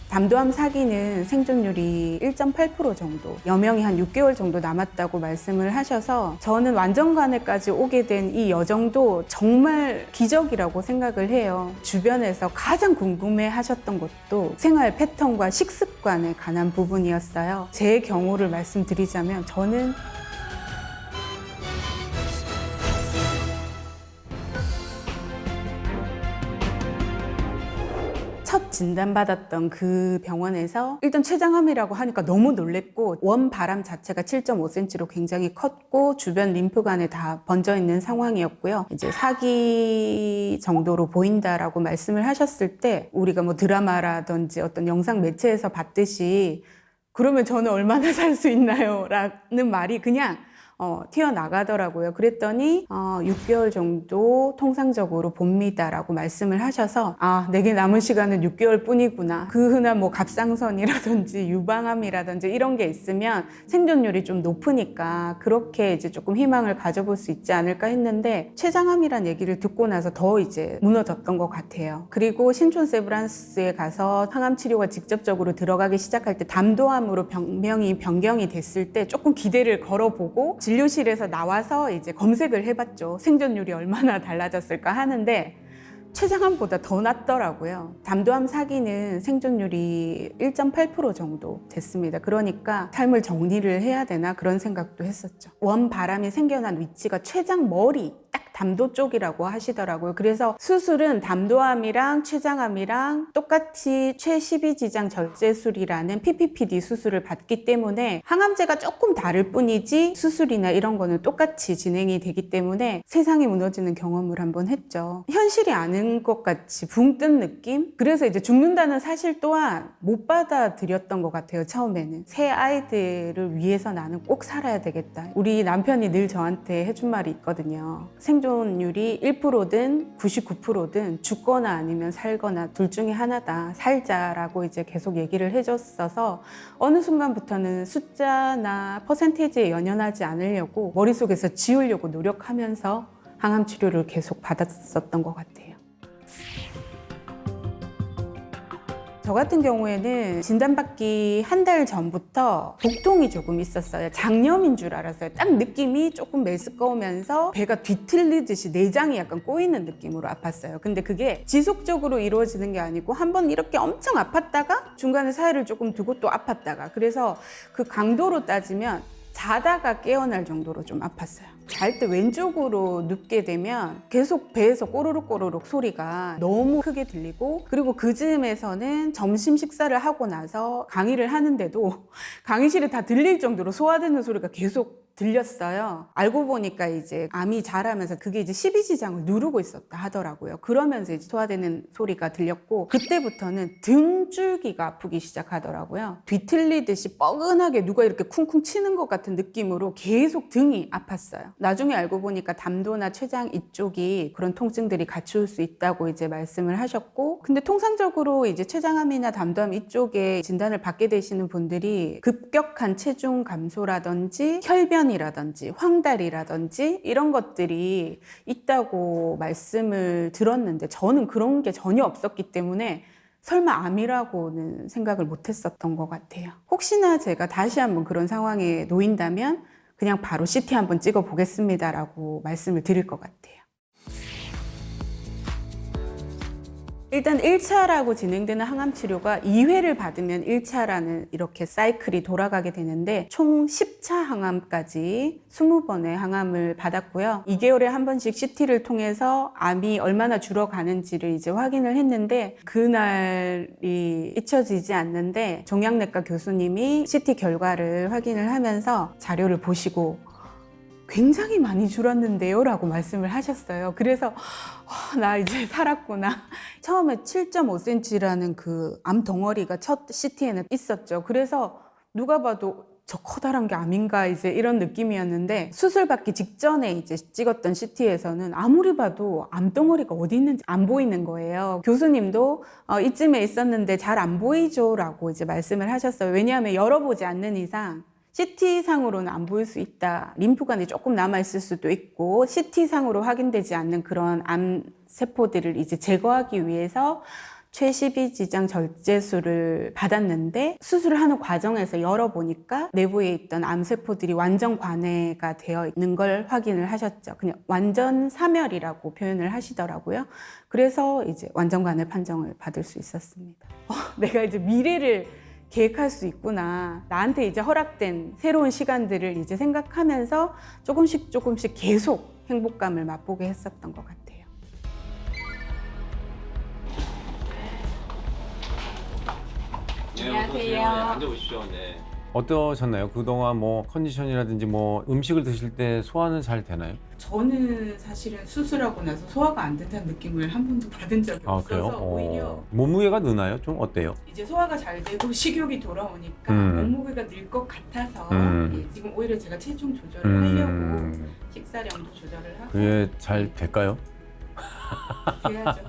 담도암 사기는 생존율이 1.8% 정도, 여명이 한 6개월 정도 남았다고 말씀을 하셔서 저는 완전관해까지 오게 된 이 여정도 정말 기적이라고 생각을 해요. 주변에서 가장 궁금해 하셨던 것도 생활 패턴과 식습관에 관한 부분이었어요. 제 경우를 말씀드리자면 저는 첫 진단받았던 그 병원에서 일단 췌장암이라고 하니까 너무 놀랬고, 원바람 자체가 7.5cm로 굉장히 컸고 주변 림프관에 다 번져 있는 상황이었고요. 이제 사기 정도로 보인다라고 말씀을 하셨을 때 우리가 뭐 드라마라든지 어떤 영상 매체에서 봤듯이 그러면 저는 얼마나 살 수 있나요? 라는 말이 그냥 튀어나가더라고요. 그랬더니 6개월 정도 통상적으로 봅니다라고 말씀을 하셔서 내게 남은 시간은 6개월 뿐이구나. 그 흔한 뭐 갑상선이라든지 유방암이라든지 이런 게 있으면 생존율이 좀 높으니까 그렇게 이제 조금 희망을 가져볼 수 있지 않을까 했는데, 췌장암이란 얘기를 듣고 나서 더 이제 무너졌던 것 같아요. 그리고 신촌 세브란스에 가서 항암 치료가 직접적으로 들어가기 시작할 때 담도암으로 병명이 변경이 됐을 때 조금 기대를 걸어보고 진료실에서 나와서 이제 검색을 해봤죠. 생존율이 얼마나 달라졌을까 하는데 췌장암보다 더 낮더라고요. 담도암 사기는 생존율이 1.8% 정도 됐습니다. 그러니까 삶을 정리를 해야 되나 그런 생각도 했었죠. 원바람이 생겨난 위치가 췌장 머리 딱 담도 쪽이라고 하시더라고요. 그래서 수술은 담도암이랑 췌장암이랑 똑같이 최12지장 절제술이라는 PPPD 수술을 받기 때문에 항암제가 조금 다를 뿐이지 수술이나 이런 거는 똑같이 진행이 되기 때문에 세상이 무너지는 경험을 한번 했죠. 현실이 아닌 것 같이 붕 뜬 느낌? 그래서 이제 죽는다는 사실 또한 못 받아들였던 것 같아요. 처음에는 새 아이들을 위해서 나는 꼭 살아야 되겠다. 우리 남편이 늘 저한테 해준 말이 있거든요. 생존율이 1%든 99%든 죽거나 아니면 살거나 둘 중에 하나다. 살자라고 이제 계속 얘기를 해줬어서 어느 순간부터는 숫자나 퍼센테이지에 연연하지 않으려고 머릿속에서 지우려고 노력하면서 항암 치료를 계속 받았었던 것 같아요. 저 같은 경우에는 진단받기 한 달 전부터 복통이 조금 있었어요. 장염인 줄 알았어요. 딱 느낌이 조금 메스꺼우면서 배가 뒤틀리듯이 내장이 약간 꼬이는 느낌으로 아팠어요. 근데 그게 지속적으로 이루어지는 게 아니고 한번 이렇게 엄청 아팠다가 중간에 사이를 조금 두고 또 아팠다가, 그래서 그 강도로 따지면 자다가 깨어날 정도로 좀 아팠어요. 잘 때 왼쪽으로 눕게 되면 계속 배에서 꼬르륵 꼬르륵 소리가 너무 크게 들리고, 그리고 그 즈음에서는 점심 식사를 하고 나서 강의를 하는데도 강의실에 다 들릴 정도로 소화되는 소리가 계속 들렸어요. 알고 보니까 이제 암이 자라면서 그게 이제 12지장을 누르고 있었다 하더라고요. 그러면서 이제 소화되는 소리가 들렸고, 그때부터는 등줄기가 아프기 시작하더라고요. 뒤틀리듯이 뻐근하게 누가 이렇게 쿵쿵 치는 것 같은 느낌으로 계속 등이 아팠어요. 나중에 알고 보니까 담도나 췌장 이쪽이 그런 통증들이 같이 올 수 있다고 이제 말씀을 하셨고, 근데 통상적으로 이제 췌장암이나 담도암 이쪽에 진단을 받게 되시는 분들이 급격한 체중 감소라든지 혈변이라든지 황달이라든지 이런 것들이 있다고 말씀을 들었는데, 저는 그런 게 전혀 없었기 때문에 설마 암이라고는 생각을 못 했었던 것 같아요. 혹시나 제가 다시 한번 그런 상황에 놓인다면 그냥 바로 CT 한번 찍어 보겠습니다라고 말씀을 드릴 것 같아요. 일단 1차라고 진행되는 항암 치료가 2회를 받으면 1차라는 이렇게 사이클이 돌아가게 되는데, 총 10차 항암까지 20번의 항암을 받았고요. 2개월에 한 번씩 CT를 통해서 암이 얼마나 줄어가는지를 이제 확인을 했는데, 그날이 잊혀지지 않는데 종양내과 교수님이 CT 결과를 확인을 하면서 자료를 보시고 굉장히 많이 줄었는데요 라고 말씀을 하셨어요. 그래서 나 이제 살았구나. 처음에 7.5cm라는 그 암 덩어리가 첫 CT에는 있었죠. 그래서 누가 봐도 저 커다란 게 암인가 이제 이런 느낌이었는데, 수술 받기 직전에 이제 찍었던 CT에서는 아무리 봐도 암 덩어리가 어디 있는지 안 보이는 거예요. 교수님도 이쯤에 있었는데 잘 안 보이죠 라고 이제 말씀을 하셨어요. 왜냐하면 열어보지 않는 이상 CT상으로는 안 보일 수 있다. 림프관이 조금 남아있을 수도 있고, CT상으로 확인되지 않는 그런 암 세포들을 이제 제거하기 위해서 최12지장 절제술을 받았는데 수술을 하는 과정에서 열어보니까 내부에 있던 암세포들이 완전 관해가 되어 있는 걸 확인을 하셨죠. 그냥 완전 사멸이라고 표현을 하시더라고요. 그래서 이제 완전 관해 판정을 받을 수 있었습니다. 내가 이제 미래를 계획할 수 있구나. 나한테 이제 허락된 새로운 시간들을 이제 생각하면서 조금씩 계속 행복감을 맛보게 했었던 것 같아요. 안녕하세요. 네, 앉아보십시오. 네. 어떠셨나요? 그동안 뭐 컨디션이라든지 뭐 음식을 드실 때 소화는 잘 되나요? 저는 사실은 수술하고 나서 소화가 안 된다는 느낌을 한 번도 받은 적이 그래요? 없어서 오히려 몸무게가 느나요? 좀 어때요? 이제 소화가 잘 되고 식욕이 돌아오니까 몸무게가 늘 것 같아서 예, 지금 오히려 제가 체중 조절을 하려고 식사량도 조절을 하고 그게 잘 될까요? 해야죠.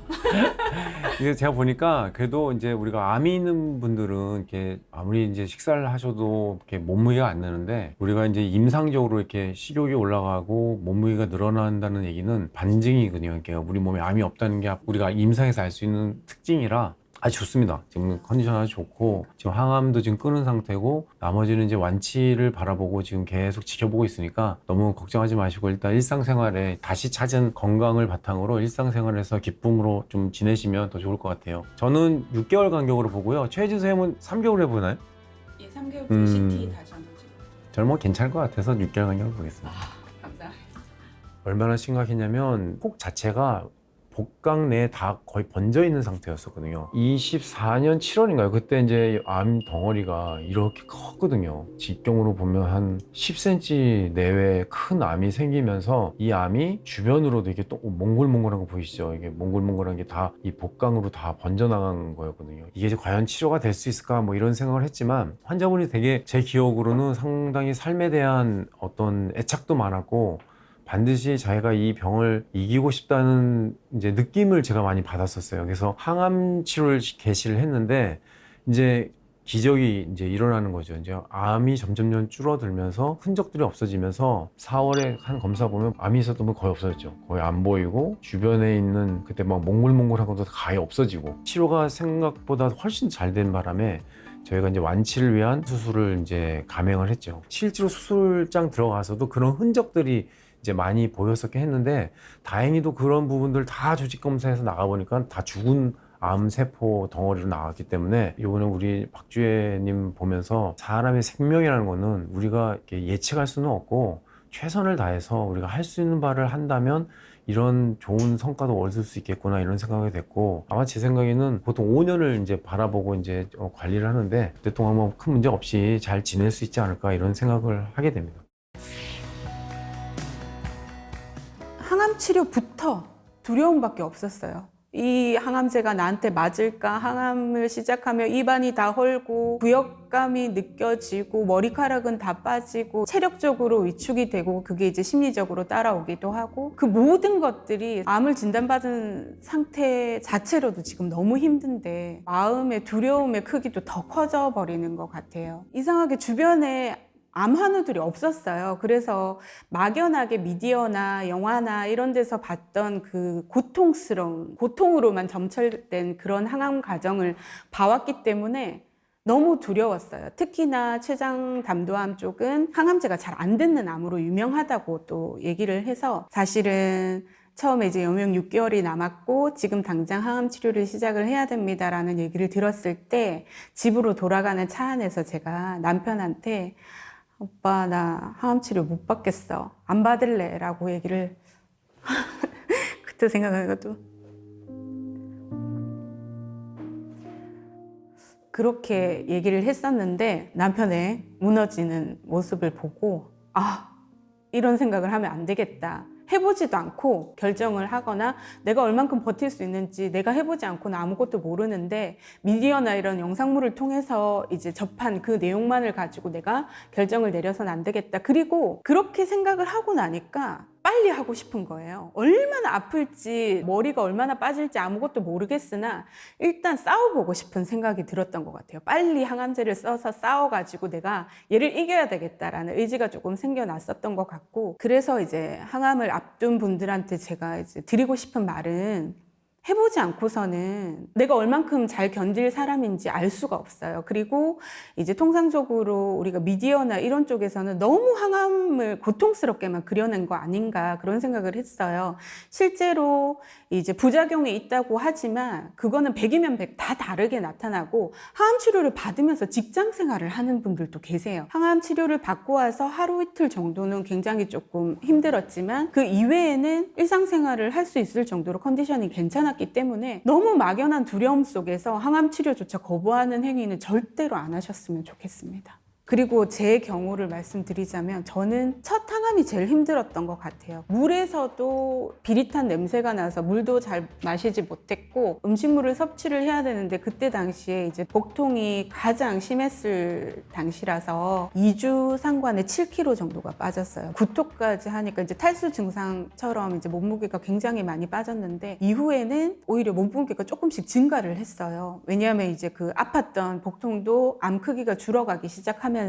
이게 제가 보니까 그래도 이제 우리가 암이 있는 분들은 이렇게 아무리 이제 식사를 하셔도 이렇게 몸무게가 안 느는데 우리가 이제 임상적으로 이렇게 식욕이 올라가고 몸무게가 늘어난다는 얘기는 반증이거든요. 그러니까 우리 몸에 암이 없다는 게 우리가 임상에서 알 수 있는 특징이라 아주 좋습니다. 지금 컨디션 아주 좋고 지금 항암도 지금 끄는 상태고 나머지는 이제 완치를 바라보고 지금 계속 지켜보고 있으니까 너무 걱정하지 마시고 일단 일상생활에 다시 찾은 건강을 바탕으로 일상생활에서 기쁨으로 좀 지내시면 더 좋을 것 같아요. 저는 6개월 간격으로 보고요. 최혜진 선생님은 3개월 해보나요? 예, 3개월 뒤에 CT 다시 한번 찍어요. 저는 뭐 괜찮을 것 같아서 6개월 간격으로 보겠습니다. 감사합니다. 얼마나 심각했냐면 폭 자체가 복강 내에 다 거의 번져 있는 상태였었거든요. 24년 7월인가요? 그때 이제 암 덩어리가 이렇게 컸거든요. 직경으로 보면 한 10cm 내외의 큰 암이 생기면서 이 암이 주변으로도 이게 또 몽글몽글한 거 보이시죠? 이게 몽글몽글한 게 다 이 복강으로 다 번져나간 거였거든요. 이게 이제 과연 치료가 될 수 있을까? 뭐 이런 생각을 했지만 환자분이 되게 제 기억으로는 상당히 삶에 대한 어떤 애착도 많았고 반드시 자기가 이 병을 이기고 싶다는 이제 느낌을 제가 많이 받았었어요. 그래서 항암 치료를 개시를 했는데 이제 기적이 이제 일어나는 거죠. 이제 암이 점점 줄어들면서 흔적들이 없어지면서 4월에 한 검사 보면 암이 있었던 건 거의 없어졌죠. 거의 안 보이고 주변에 있는 그때 막 몽글몽글한 것도 가히 없어지고 치료가 생각보다 훨씬 잘 된 바람에 저희가 이제 완치를 위한 수술을 이제 감행을 했죠. 실제로 수술장 들어가서도 그런 흔적들이 이제 많이 보였었긴 했는데 다행히도 그런 부분들 다 조직 검사에서 나가보니까 다 죽은 암세포 덩어리로 나왔기 때문에 이번에 우리 박주혜님 보면서 사람의 생명이라는 거는 우리가 이렇게 예측할 수는 없고 최선을 다해서 우리가 할 수 있는 바를 한다면 이런 좋은 성과도 얻을 수 있겠구나 이런 생각이 됐고 아마 제 생각에는 보통 5년을 이제 바라보고 이제 관리를 하는데 그때 동안 뭐 큰 문제 없이 잘 지낼 수 있지 않을까 이런 생각을 하게 됩니다. 항암 치료부터 두려움밖에 없었어요. 이 항암제가 나한테 맞을까? 항암을 시작하면 입안이 다 헐고 부역감이 느껴지고 머리카락은 다 빠지고 체력적으로 위축이 되고 그게 이제 심리적으로 따라오기도 하고 그 모든 것들이 암을 진단받은 상태 자체로도 지금 너무 힘든데 마음의 두려움의 크기도 더 커져 버리는 것 같아요. 이상하게 주변에 암 환우들이 없었어요. 그래서 막연하게 미디어나 영화나 이런 데서 봤던 그 고통으로만 점철된 그런 항암 과정을 봐왔기 때문에 너무 두려웠어요. 특히나 췌장 담도암 쪽은 항암제가 잘 안 듣는 암으로 유명하다고 또 얘기를 해서 사실은 처음에 이제 영영 6개월이 남았고 지금 당장 항암 치료를 시작을 해야 됩니다라는 얘기를 들었을 때 집으로 돌아가는 차 안에서 제가 남편한테 오빠 나 항암 치료 못 받겠어. 안 받을래 라고 얘기를 그때 생각해가지고 그렇게 얘기를 했었는데 남편의 무너지는 모습을 보고 이런 생각을 하면 안 되겠다. 해보지도 않고 결정을 하거나 내가 얼만큼 버틸 수 있는지 내가 해보지 않고는 아무것도 모르는데 미디어나 이런 영상물을 통해서 이제 접한 그 내용만을 가지고 내가 결정을 내려서는 안 되겠다. 그리고 그렇게 생각을 하고 나니까 빨리 하고 싶은 거예요. 얼마나 아플지 머리가 얼마나 빠질지 아무것도 모르겠으나 일단 싸워보고 싶은 생각이 들었던 것 같아요. 빨리 항암제를 써서 싸워가지고 내가 얘를 이겨야 되겠다라는 의지가 조금 생겨났었던 것 같고 그래서 이제 항암을 앞둔 분들한테 제가 이제 드리고 싶은 말은 해보지 않고서는 내가 얼만큼 잘 견딜 사람인지 알 수가 없어요. 그리고 이제 통상적으로 우리가 미디어나 이런 쪽에서는 너무 항암을 고통스럽게만 그려낸 거 아닌가 그런 생각을 했어요. 실제로 이제 부작용이 있다고 하지만 그거는 100이면 100 다 다르게 나타나고 항암 치료를 받으면서 직장 생활을 하는 분들도 계세요. 항암 치료를 받고 와서 하루 이틀 정도는 굉장히 조금 힘들었지만 그 이외에는 일상생활을 할 수 있을 정도로 컨디션이 괜찮았기 때문에 너무 막연한 두려움 속에서 항암 치료조차 거부하는 행위는 절대로 안 하셨으면 좋겠습니다. 그리고 제 경우를 말씀드리자면 저는 첫 항암이 제일 힘들었던 것 같아요. 물에서도 비릿한 냄새가 나서 물도 잘 마시지 못했고 음식물을 섭취를 해야 되는데 그때 당시에 이제 복통이 가장 심했을 당시라서 2주 상관에 7kg 정도가 빠졌어요. 구토까지 하니까 이제 탈수 증상처럼 이제 몸무게가 굉장히 많이 빠졌는데 이후에는 오히려 몸무게가 조금씩 증가를 했어요. 왜냐하면 이제 그 아팠던 복통도 암 크기가 줄어가기 시작하면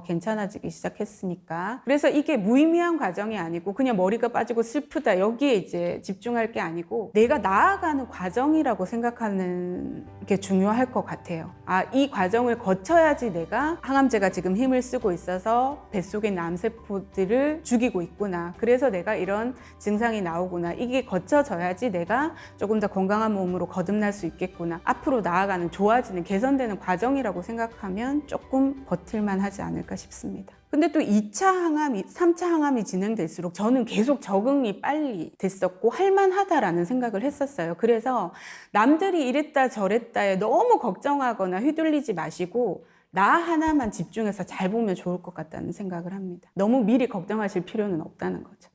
괜찮아지기 시작했으니까. 그래서 이게 무의미한 과정이 아니고 그냥 머리가 빠지고 슬프다 여기에 이제 집중할 게 아니고 내가 나아가는 과정이라고 생각하는 게 중요할 것 같아요. 아, 이 과정을 거쳐야지 내가 항암제가 지금 힘을 쓰고 있어서 뱃속에 있는 암세포들을 죽이고 있구나. 그래서 내가 이런 증상이 나오구나. 이게 거쳐져야지 내가 조금 더 건강한 몸으로 거듭날 수 있겠구나. 앞으로 나아가는 좋아지는 개선되는 과정이라고 생각하면 조금 버틸만 하지 않을까 싶습니다. 근데 또 2차 항암, 3차 항암이 진행될수록 저는 계속 적응이 빨리 됐었고 할만하다라는 생각을 했었어요. 그래서 남들이 이랬다 저랬다에 너무 걱정하거나 휘둘리지 마시고 나 하나만 집중해서 잘 보면 좋을 것 같다는 생각을 합니다. 너무 미리 걱정하실 필요는 없다는 거죠.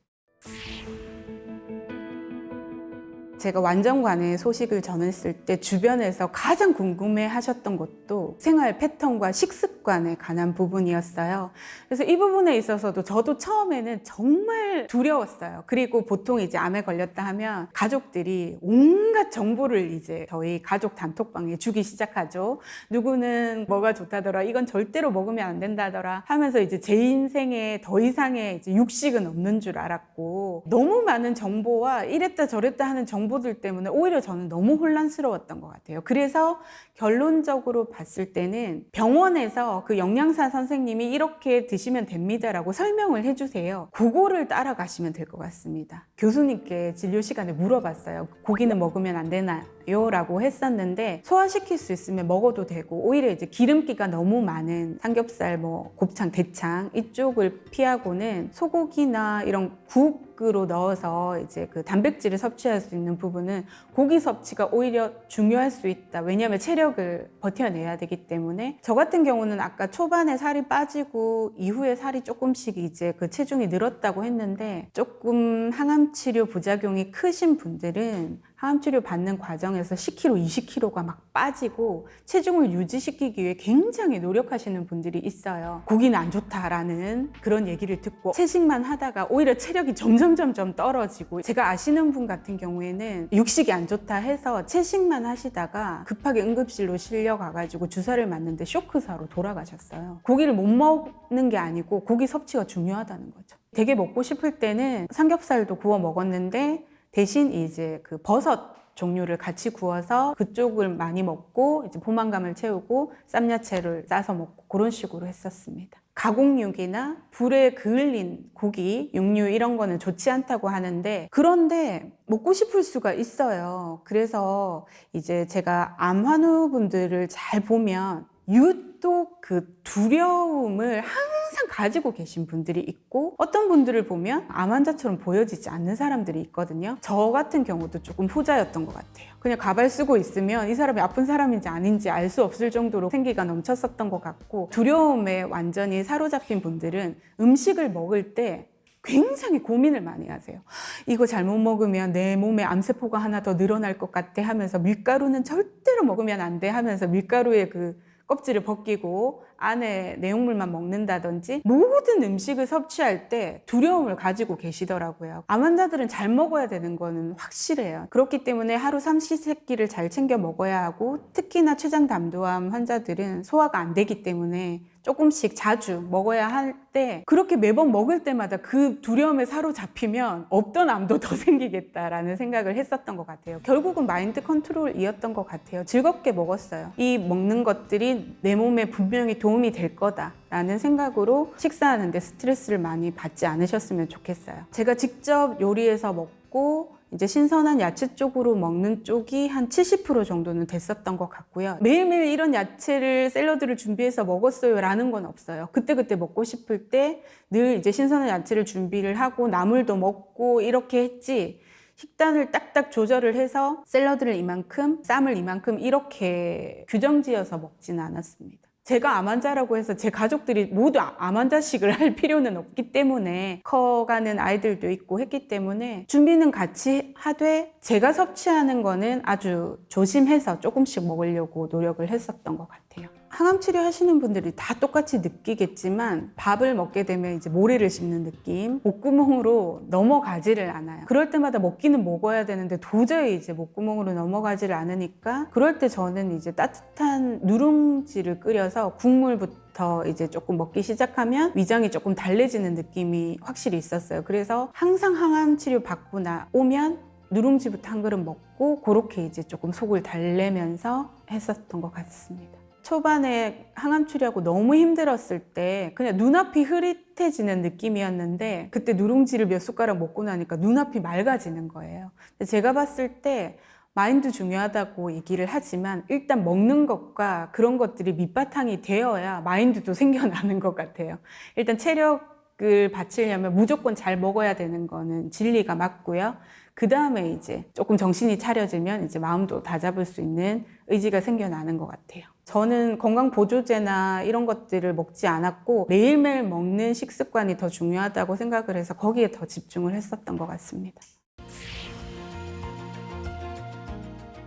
제가 완전관의 소식을 전했을 때 주변에서 가장 궁금해 하셨던 것도 생활 패턴과 식습관에 관한 부분이었어요. 그래서 이 부분에 있어서도 저도 처음에는 정말 두려웠어요. 그리고 보통 이제 암에 걸렸다 하면 가족들이 온갖 정보를 이제 저희 가족 단톡방에 주기 시작하죠. 누구는 뭐가 좋다더라, 이건 절대로 먹으면 안 된다더라 하면서 이제 제 인생에 더 이상의 이제 육식은 없는 줄 알았고 너무 많은 정보와 이랬다 저랬다 하는 정보들 때문에 오히려 저는 너무 혼란스러웠던 것 같아요. 그래서 결론적으로 봤을 때는 병원에서 그 영양사 선생님이 이렇게 드시면 됩니다라고 설명을 해주세요. 그거를 따라가시면 될 것 같습니다. 교수님께 진료 시간에 물어봤어요. 고기는 먹으면 안 되나요? 라고 했었는데 소화시킬 수 있으면 먹어도 되고 오히려 이제 기름기가 너무 많은 삼겹살, 뭐 곱창, 대창 이쪽을 피하고는 소고기나 이런 국으로 넣어서 이제 그 단백질을 섭취할 수 있는 부분은 고기 섭취가 오히려 중요할 수 있다. 왜냐하면 체력을 버텨내야 되기 때문에 저 같은 경우는 아까 초반에 살이 빠지고 이후에 살이 조금씩 이제 그 체중이 늘었다고 했는데 조금 항암 치료 부작용이 크신 분들은 항암 치료 받는 과정에서 10kg, 20kg가 막 빠지고 체중을 유지시키기 위해 굉장히 노력하시는 분들이 있어요. 고기는 안 좋다라는 그런 얘기를 듣고 채식만 하다가 오히려 체력이 점점 떨어지고 제가 아시는 분 같은 경우에는 육식이 안 좋다 해서 채식만 하시다가 급하게 응급실로 실려가가지고 주사를 맞는데 쇼크사로 돌아가셨어요. 고기를 못 먹는 게 아니고 고기 섭취가 중요하다는 거죠. 되게 먹고 싶을 때는 삼겹살도 구워 먹었는데 대신 이제 그 버섯 종류를 같이 구워서 그쪽을 많이 먹고 이제 포만감을 채우고 쌈야채를 싸서 먹고 그런 식으로 했었습니다. 가공육이나 불에 그을린 고기, 육류 이런 거는 좋지 않다고 하는데 그런데 먹고 싶을 수가 있어요. 그래서 이제 제가 암 환우분들을 잘 보면 유독 그 두려움을 항상 가지고 계신 분들이 있고 어떤 분들을 보면 암 환자처럼 보여지지 않는 사람들이 있거든요. 저 같은 경우도 조금 후자였던 것 같아요. 그냥 가발 쓰고 있으면 이 사람이 아픈 사람인지 아닌지 알 수 없을 정도로 생기가 넘쳤었던 것 같고 두려움에 완전히 사로잡힌 분들은 음식을 먹을 때 굉장히 고민을 많이 하세요. 이거 잘못 먹으면 내 몸에 암세포가 하나 더 늘어날 것 같아 하면서 밀가루는 절대로 먹으면 안 돼 하면서 밀가루의 그 껍질을 벗기고 안에 내용물만 먹는다든지 모든 음식을 섭취할 때 두려움을 가지고 계시더라고요. 암 환자들은 잘 먹어야 되는 거는 확실해요. 그렇기 때문에 하루 삼시세끼를 잘 챙겨 먹어야 하고, 특히나 췌장담도암 환자들은 소화가 안 되기 때문에 조금씩 자주 먹어야 할 때, 그렇게 매번 먹을 때마다 그 두려움에 사로잡히면 없던 암도 더 생기겠다라는 생각을 했었던 것 같아요. 결국은 마인드 컨트롤이었던 것 같아요. 즐겁게 먹었어요. 이 먹는 것들이 내 몸에 분명히 도움이 될 거다라는 생각으로 식사하는데 스트레스를 많이 받지 않으셨으면 좋겠어요. 제가 직접 요리해서 먹고 이제 신선한 야채 쪽으로 먹는 쪽이 한 70% 정도는 됐었던 것 같고요. 매일매일 이런 야채를 샐러드를 준비해서 먹었어요 라는 건 없어요. 그때그때 먹고 싶을 때 늘 이제 신선한 야채를 준비를 하고 나물도 먹고 이렇게 했지, 식단을 딱딱 조절을 해서 샐러드를 이만큼, 쌈을 이만큼 이렇게 규정지어서 먹지는 않았습니다. 제가 암 환자라고 해서 제 가족들이 모두 암 환자식을 할 필요는 없기 때문에, 커가는 아이들도 있고 했기 때문에 준비는 같이 하되 제가 섭취하는 거는 아주 조심해서 조금씩 먹으려고 노력을 했었던 것 같아요. 항암 치료 하시는 분들이 다 똑같이 느끼겠지만, 밥을 먹게 되면 이제 모래를 씹는 느낌, 목구멍으로 넘어가지를 않아요. 그럴 때마다 먹기는 먹어야 되는데 도저히 이제 목구멍으로 넘어가지를 않으니까, 그럴 때 저는 이제 따뜻한 누룽지를 끓여서 국물부터 이제 조금 먹기 시작하면 위장이 조금 달래지는 느낌이 확실히 있었어요. 그래서 항상 항암 치료 받고 오면 누룽지부터 한 그릇 먹고 그렇게 이제 조금 속을 달래면서 했었던 것 같습니다. 초반에 항암 치료하고 너무 힘들었을 때 그냥 눈앞이 흐릿해지는 느낌이었는데, 그때 누룽지를 몇 숟가락 먹고 나니까 눈앞이 맑아지는 거예요. 제가 봤을 때 마인드 중요하다고 얘기를 하지만, 일단 먹는 것과 그런 것들이 밑바탕이 되어야 마인드도 생겨나는 것 같아요. 일단 체력을 받치려면 무조건 잘 먹어야 되는 거는 진리가 맞고요. 그 다음에 이제 조금 정신이 차려지면 이제 마음도 다잡을 수 있는 의지가 생겨나는 것 같아요. 저는 건강보조제나 이런 것들을 먹지 않았고, 매일매일 먹는 식습관이 더 중요하다고 생각을 해서 거기에 더 집중을 했었던 것 같습니다.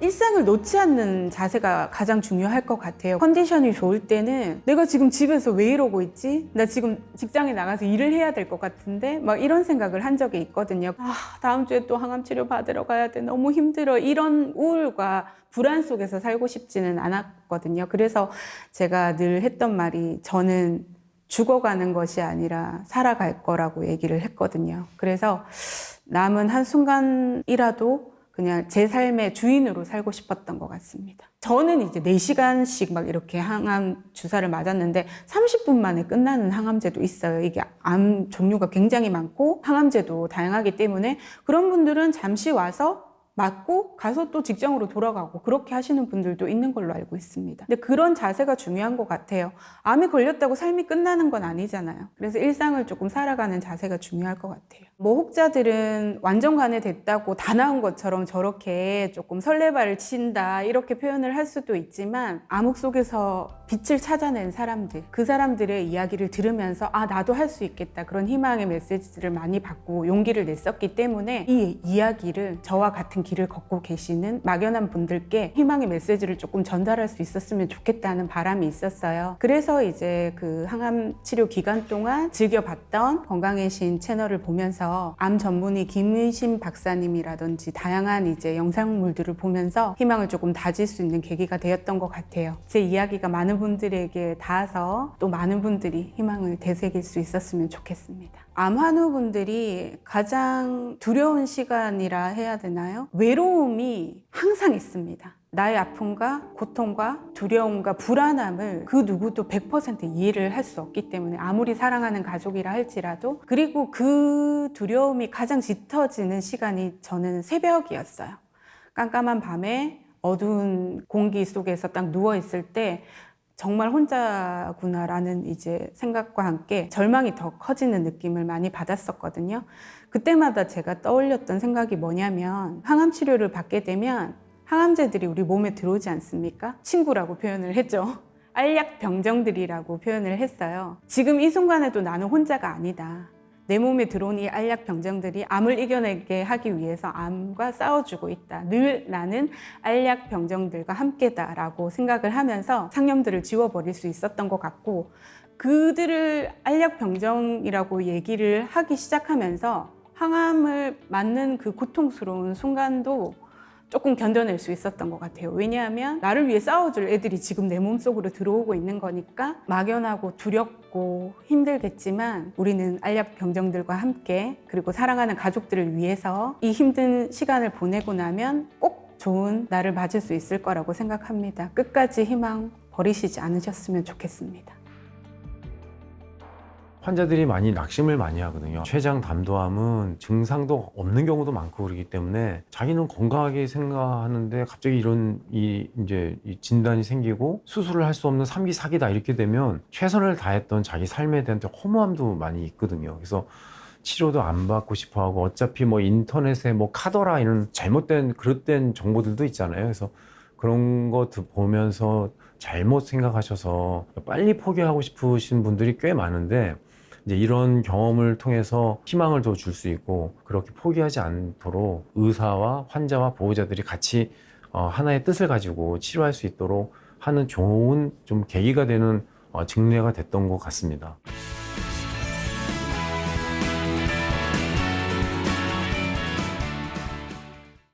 일상을 놓지 않는 자세가 가장 중요할 것 같아요. 컨디션이 좋을 때는 내가 지금 집에서 왜 이러고 있지? 나 지금 직장에 나가서 일을 해야 될 것 같은데? 막 이런 생각을 한 적이 있거든요. 다음 주에 또 항암 치료 받으러 가야 돼. 너무 힘들어. 이런 우울과 불안 속에서 살고 싶지는 않았거든요. 그래서 제가 늘 했던 말이, 저는 죽어가는 것이 아니라 살아갈 거라고 얘기를 했거든요. 그래서 남은 한순간이라도 그냥 제 삶의 주인으로 살고 싶었던 것 같습니다. 저는 이제 4시간씩 막 이렇게 항암 주사를 맞았는데 30분 만에 끝나는 항암제도 있어요. 이게 암 종류가 굉장히 많고 항암제도 다양하기 때문에, 그런 분들은 잠시 와서 맞고 가서 또 직장으로 돌아가고 그렇게 하시는 분들도 있는 걸로 알고 있습니다. 근데 그런 자세가 중요한 것 같아요. 암에 걸렸다고 삶이 끝나는 건 아니잖아요. 그래서 일상을 조금 살아가는 자세가 중요할 것 같아요. 뭐 혹자들은 완전 간해됐다고 다 나은 것처럼 저렇게 조금 설레발을 친다 이렇게 표현을 할 수도 있지만, 암흑 속에서 빛을 찾아낸 사람들, 그 사람들의 이야기를 들으면서 나도 할 수 있겠다, 그런 희망의 메시지들을 많이 받고 용기를 냈었기 때문에, 이 이야기를 저와 같은 길을 걷고 계시는 막연한 분들께 희망의 메시지를 조금 전달할 수 있었으면 좋겠다는 바람이 있었어요. 그래서 이제 그 항암 치료 기간 동안 즐겨봤던 건강의 신 채널을 보면서 암 전문의 김의심 박사님이라든지 다양한 이제 영상물들을 보면서 희망을 조금 다질 수 있는 계기가 되었던 것 같아요. 제 이야기가 많은 분들에게 닿아서 또 많은 분들이 희망을 되새길 수 있었으면 좋겠습니다. 암 환우분들이 가장 두려운 시간이라 해야 되나요? 외로움이 항상 있습니다. 나의 아픔과 고통과 두려움과 불안함을 그 누구도 100% 이해를 할 수 없기 때문에, 아무리 사랑하는 가족이라 할지라도. 그리고 그 두려움이 가장 짙어지는 시간이 저는 새벽이었어요. 깜깜한 밤에 어두운 공기 속에서 딱 누워있을 때 정말 혼자구나라는 이제 생각과 함께 절망이 더 커지는 느낌을 많이 받았었거든요. 그때마다 제가 떠올렸던 생각이 뭐냐면, 항암 치료를 받게 되면 항암제들이 우리 몸에 들어오지 않습니까? 친구라고 표현을 했죠. 알약 병정들이라고 표현을 했어요. 지금 이 순간에도 나는 혼자가 아니다. 내 몸에 들어온 이 알약 병정들이 암을 이겨내게 하기 위해서 암과 싸워주고 있다. 늘 나는 알약 병정들과 함께다라고 생각을 하면서 상념들을 지워버릴 수 있었던 것 같고, 그들을 알약 병정이라고 얘기를 하기 시작하면서 항암을 맞는 그 고통스러운 순간도 조금 견뎌낼 수 있었던 것 같아요. 왜냐하면 나를 위해 싸워줄 애들이 지금 내 몸속으로 들어오고 있는 거니까 막연하고 두렵고 힘들겠지만 우리는 알약 병정들과 함께, 그리고 사랑하는 가족들을 위해서 이 힘든 시간을 보내고 나면 꼭 좋은 날을 맞을 수 있을 거라고 생각합니다. 끝까지 희망 버리시지 않으셨으면 좋겠습니다. 환자들이 많이 낙심을 많이 하거든요. 췌장 담도암은 증상도 없는 경우도 많고 그러기 때문에 자기는 건강하게 생각하는데 갑자기 이런 이제 진단이 생기고 수술을 할 수 없는 3기 4기다 이렇게 되면 최선을 다했던 자기 삶에 대한 허무함도 많이 있거든요. 그래서 치료도 안 받고 싶어 하고, 어차피 뭐 인터넷에 뭐 카더라 이런 잘못된 그릇된 정보들도 있잖아요. 그래서 그런 거 보면서 잘못 생각하셔서 빨리 포기하고 싶으신 분들이 꽤 많은데, 이제 이런 경험을 통해서 희망을 더 줄 수 있고, 그렇게 포기하지 않도록 의사와 환자와 보호자들이 같이 하나의 뜻을 가지고 치료할 수 있도록 하는 좋은 좀 계기가 되는 직례가 됐던 것 같습니다.